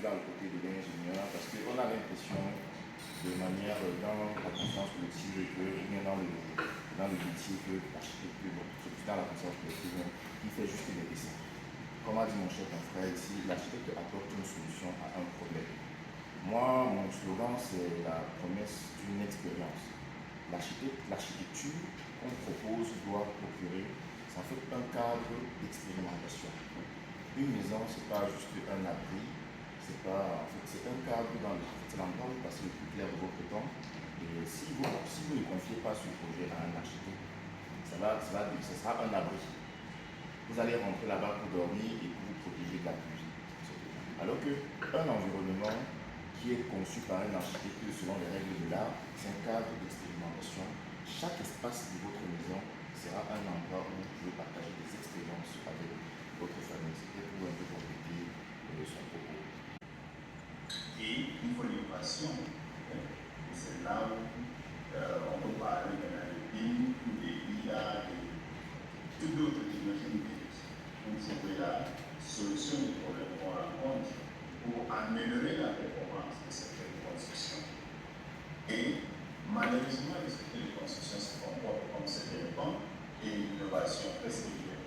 plus dans le côté de l'ingénieur parce qu'on a l'impression, de manière dans la conscience collective, ou bien dans le métier que l'architecture, bon, surtout dans la conscience collective, il fait juste des dessins. Comme a dit mon cher confrère ici, l'architecte apporte une solution à un problème. Moi, mon slogan, c'est la promesse d'une expérience. L'architecture qu'on propose doit procurer, ça fait un cadre d'expérimentation. Une maison, ce n'est pas juste un abri, c'est un cadre dans l'endroit où vous passez le plus clair de votre temps. Et si vous ne confiez pas ce projet à un architecte, ça sera un abri. Vous allez rentrer là-bas pour dormir et pour vous protéger de la pluie. Alors qu'un environnement qui est conçu par un architecte selon les règles de l'art, c'est un cadre d'expérimentation. Chaque espace de votre maison sera un endroit où vous pouvez partager des expériences avec votre famille. C'était pour un peu compléter son propos. Et il faut l'innovation. Et c'est là où on peut parler de la BIM, des IA, de toutes d'autres technologies. Pour trouver la solution des problèmes qu'on rencontre pour améliorer la performance de certaines constructions. Et malheureusement, les secteurs de construction se comportent comme certains pans et l'innovation presque liée.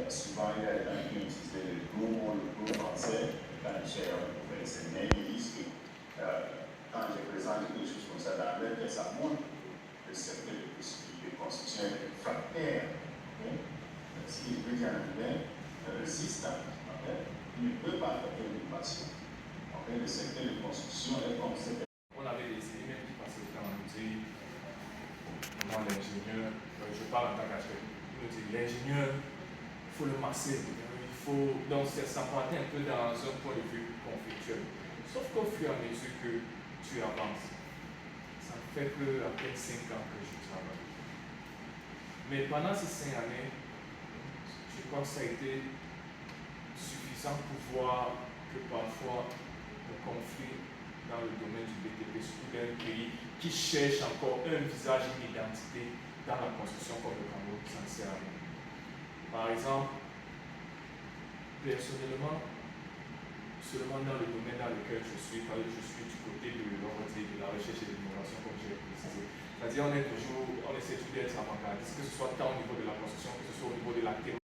Souvent, il y a des gens qui utilisent le gros mot, le gros français, quand ils cherchent à faire des séminaires, ils disent que quand je présente des choses comme ça dans l'air, ça montre le secteur de construction est fractaire. Si je veux dire en anglais, résistant, il ne peut pas faire l'innovation. Le secteur de construction est comme ça. On avait des séminaires qui passaient dans le musée. Moi, l'ingénieur, je parle en tant qu'architecte, l'ingénieur, il faut le masser. Donc ça partait un peu dans un point de vue conflictuel. Sauf qu'au fur et à mesure que tu avances, ça fait que après 5 ans que je travaille. Mais pendant ces 5 années, je crois que ça a été suffisant pour voir que parfois le conflit dans le domaine du BTP, surtout d'un pays qui cherche encore un visage, une identité dans la construction comme le Cameroun, ça ne sert à rien. Par exemple, personnellement, seulement dans le domaine dans lequel je suis du côté de la recherche et de l'innovation, comme j'ai précisé. C'est-à-dire on essaie toujours d'être avant-gardiste, que ce soit tant au niveau de la construction, que ce soit au niveau de la théorie.